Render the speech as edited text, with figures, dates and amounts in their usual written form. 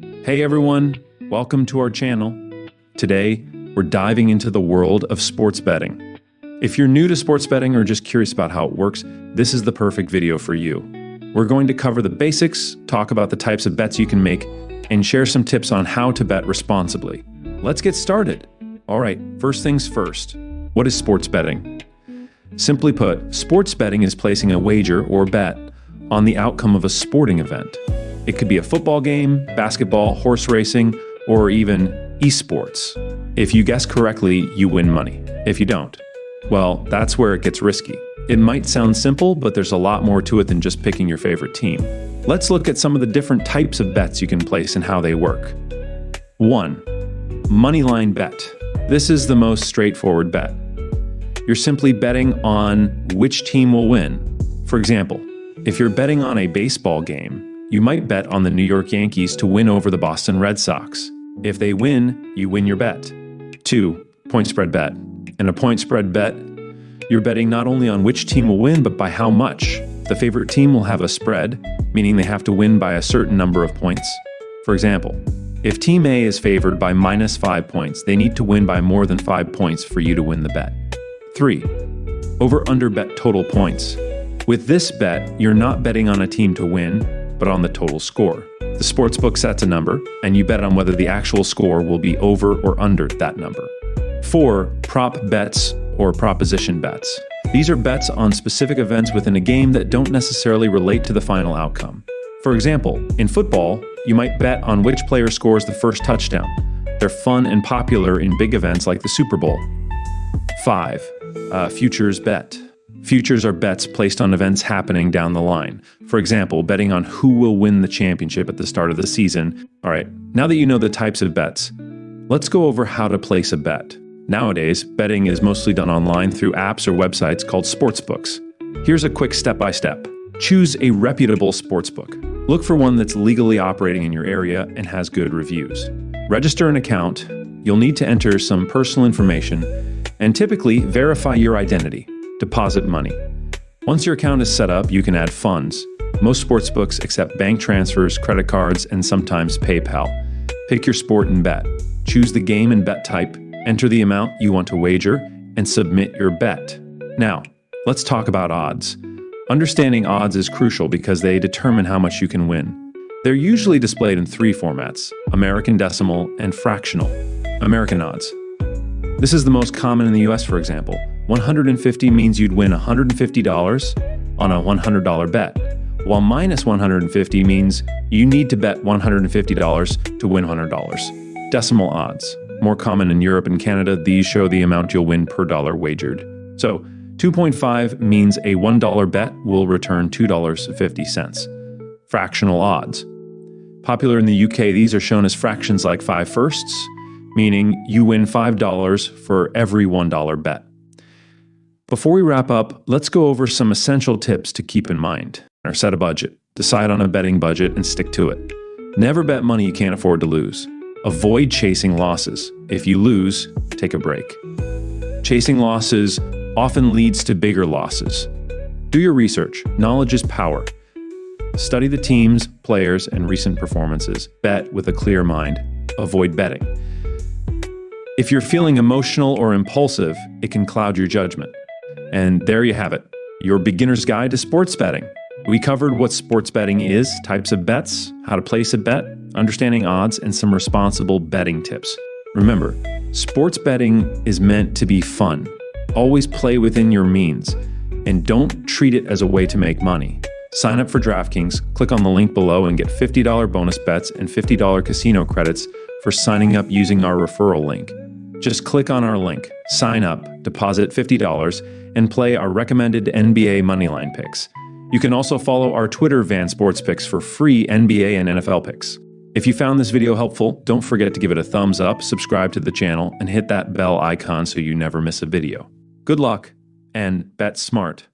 Hey everyone, welcome to our channel. Today, we're diving into the world of sports betting. If you're new to sports betting or just curious about how it works, this is the perfect video for you. We're going to cover the basics, talk about the types of bets you can make, and share some tips on how to bet responsibly. Let's get started. All right, first things first. What is sports betting? Simply put, sports betting is placing a wager or bet on the outcome of a sporting event. It could be a football game, basketball, horse racing, or even esports. If you guess correctly, you win money. If you don't, well, that's where it gets risky. It might sound simple, but there's a lot more to it than just picking your favorite team. Let's look at some of the different types of bets you can place and how they work. 1. Moneyline Bet. This is the most straightforward bet. You're simply betting on which team will win. For example, if you're betting on a baseball game, you might bet on the New York Yankees to win over the Boston Red Sox. If they win, you win your bet. 2. Point spread bet. In a point spread bet, you're betting not only on which team will win, but by how much. The favorite team will have a spread, meaning they have to win by a certain number of points. For example, if Team A is favored by -5 points, they need to win by more than 5 points for you to win the bet. 3. Over-under bet total points. With this bet, you're not betting on a team to win, but on the total score. The sportsbook sets a number, and you bet on whether the actual score will be over or under that number. 4. Prop bets or proposition bets. These are bets on specific events within a game that don't necessarily relate to the final outcome. For example, in football, you might bet on which player scores the first touchdown. They're fun and popular in big events like the Super Bowl. 5. Futures bet. Futures are bets placed on events happening down the line. For example, betting on who will win the championship at the start of the season. All right, now that you know the types of bets, let's go over how to place a bet. Nowadays, betting is mostly done online through apps or websites called sportsbooks. Here's a quick step-by-step. Choose a reputable sportsbook. Look for one that's legally operating in your area and has good reviews. Register an account. You'll need to enter some personal information and typically verify your identity. Deposit money. Once your account is set up, you can add funds. Most sportsbooks accept bank transfers, credit cards, and sometimes PayPal. Pick your sport and bet. Choose the game and bet type, enter the amount you want to wager, and submit your bet. Now, let's talk about odds. Understanding odds is crucial because they determine how much you can win. They're usually displayed in 3 formats: American decimal and fractional. American odds. This is the most common in the US, for example. 150 means you'd win $150 on a $100 bet, while -150 means you need to bet $150 to win $100. Decimal odds. More common in Europe and Canada, these show the amount you'll win per dollar wagered. So, 2.5 means a $1 bet will return $2.50. Fractional odds. Popular in the UK, these are shown as fractions like 5 firsts, meaning you win $5 for every $1 bet. Before we wrap up, let's go over some essential tips to keep in mind. Set a budget. Decide on a betting budget and stick to it. Never bet money you can't afford to lose. Avoid chasing losses. If you lose, take a break. Chasing losses often leads to bigger losses. Do your research. Knowledge is power. Study the teams, players, and recent performances. Bet with a clear mind. Avoid betting. If you're feeling emotional or impulsive, it can cloud your judgment. And there you have it, your beginner's guide to sports betting. We covered what sports betting is, types of bets, how to place a bet, understanding odds, and some responsible betting tips. Remember, sports betting is meant to be fun. Always play within your means, and don't treat it as a way to make money. Sign up for Draftkings, click on the link below and get $50 bonus bets and $50 casino credits for signing up using our referral link. Just click on our link, sign up, deposit $50, and play our recommended NBA Moneyline picks. You can also follow our Twitter VanSportsPicks for free NBA and NFL picks. If you found this video helpful, don't forget to give it a thumbs up, subscribe to the channel, and hit that bell icon so you never miss a video. Good luck, and bet smart.